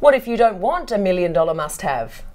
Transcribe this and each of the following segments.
What if you don't want a $1 million must-have?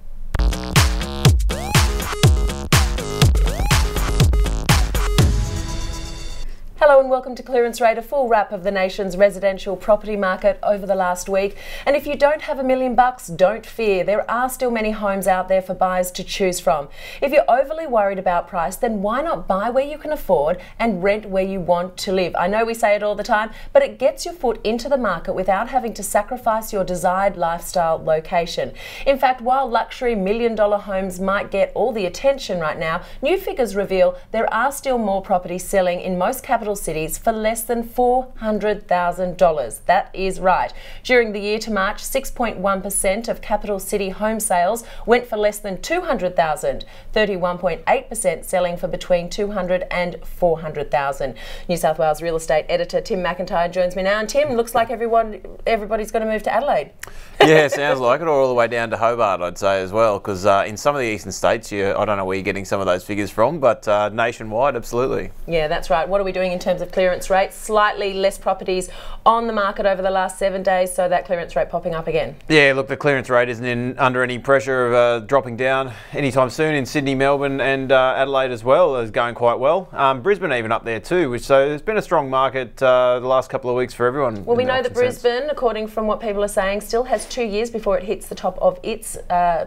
Hello and welcome to Clearance Rate, a full wrap of the nation's residential property market over the last week. And if you don't have $1 million, don't fear. There are still many homes out there for buyers to choose from. If you're overly worried about price, then why not buy where you can afford and rent where you want to live? I know we say it all the time, but it gets your foot into the market without having to sacrifice your desired lifestyle location. In fact, while luxury $1 million homes might get all the attention right now, new figures reveal there are still more properties selling in most capital cities for less than $400,000. That is right. During the year to March, 6.1% of capital city home sales went for less than $200,000, 31.8% selling for between $200,000 and $400,000. New South Wales real estate editor Tim McIntyre joins me now. And Tim, looks like everybody's going to move to Adelaide. Yeah, sounds like it, or all the way down to Hobart, I'd say as well, because in some of the eastern states, I don't know where you're getting some of those figures from, but nationwide, absolutely. Yeah, that's right. What are we doing in terms of clearance rates? Slightly less properties on the market over the last 7 days, so that clearance rate popping up again. Yeah, look, the clearance rate isn't under any pressure of dropping down anytime soon in Sydney, Melbourne and Adelaide as well, is going quite well. Brisbane even up there too, so there's been a strong market the last couple of weeks for everyone. Well, we know that Brisbane, according from what people are saying, still has 2 years before it hits the top of its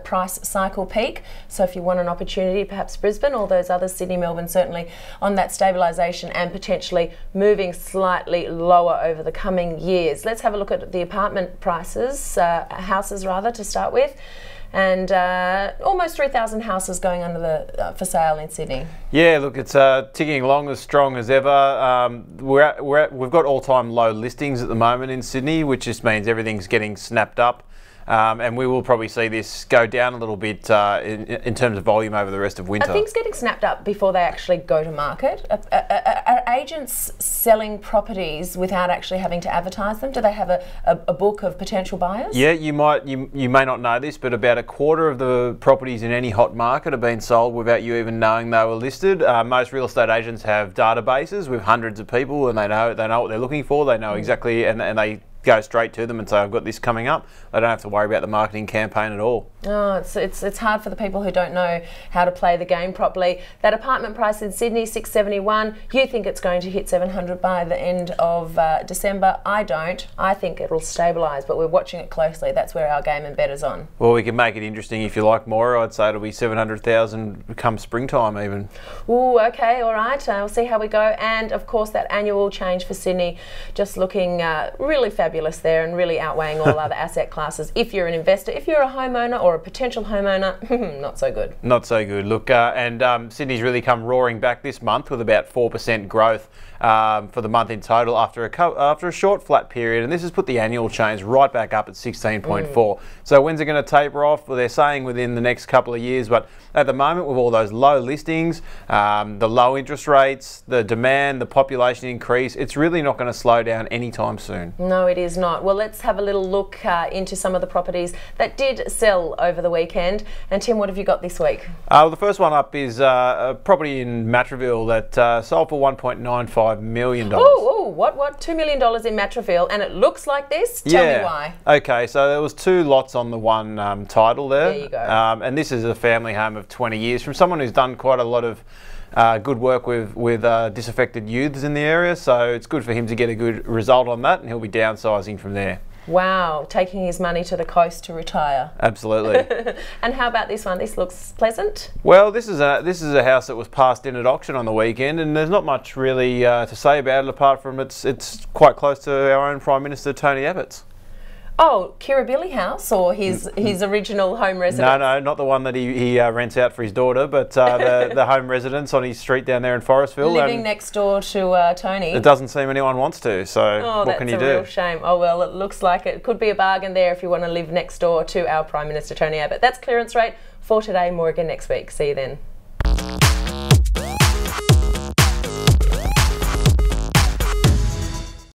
price cycle peak. So if you want an opportunity, perhaps Brisbane or those others, Sydney, Melbourne, certainly on that stabilisation and potentially moving slightly lower over the coming years. Let's have a look at the apartment prices, houses rather, to start with. And almost 3,000 houses going under the for sale in Sydney. Yeah, look, it's ticking along as strong as ever. We've got all-time low listings at the moment in Sydney, which just means everything's getting snapped up. And we will probably see this go down a little bit in terms of volume over the rest of winter. Are things getting snapped up before they actually go to market? Are agents selling properties without actually having to advertise them? Do they have a book of potential buyers? Yeah, you may not know this, but about a quarter of the properties in any hot market have been sold without you even knowing they were listed. Most real estate agents have databases with hundreds of people, and they know what they're looking for. They know exactly, and they go straight to them and say, I've got this coming up. They don't have to worry about the marketing campaign at all. Oh, it's hard for the people who don't know how to play the game properly. That apartment price in Sydney, $671. You think it's going to hit $700 by the end of December. I don't. I think it'll stabilise, but we're watching it closely. That's where our game and bet is on. Well, we can make it interesting if you like more. I'd say it'll be $700,000 come springtime even. Ooh, okay, all right. We'll see how we go. And of course, that annual change for Sydney, just looking really fabulous there and really outweighing all other asset classes. If you're an investor, if you're a homeowner or a potential homeowner, not so good. Not so good. Look, Sydney's really come roaring back this month with about 4% growth for the month in total after a short flat period, and this has put the annual change right back up at 16.4. So when's it going to taper off? Well, they're saying within the next couple of years, but at the moment with all those low listings, the low interest rates, the demand, the population increase, it's really not going to slow down anytime soon. No, it is not. Well, let's have a little look into some of the properties that did sell over the weekend. And Tim, what have you got this week? Well, the first one up is a property in Matraville that sold for $1.95 million. Oh, what? $2 million in Matraville, and it looks like this? Tell me why. Okay, so there was 2 lots on the one title there. There you go. And this is a family home of 20 years from someone who's done quite a lot of good work with disaffected youths in the area, so it's good for him to get a good result on that, and he'll be downsizing from there. Wow, taking his money to the coast to retire. Absolutely. And how about this one? This looks pleasant. Well, this is a house that was passed in at auction on the weekend, and there's not much really to say about it apart from it's quite close to our own Prime Minister Tony Abbott's. Oh, Kirribilli House, or his original home residence? No, not the one that he rents out for his daughter, but the home residence on his street down there in Forestville. Living next door to Tony. It doesn't seem anyone wants to, so what can you do? That's a real shame. Oh, well, it looks like it could be a bargain there if you want to live next door to our Prime Minister Tony Abbott. That's Clearance Rate for today. More again next week. See you then.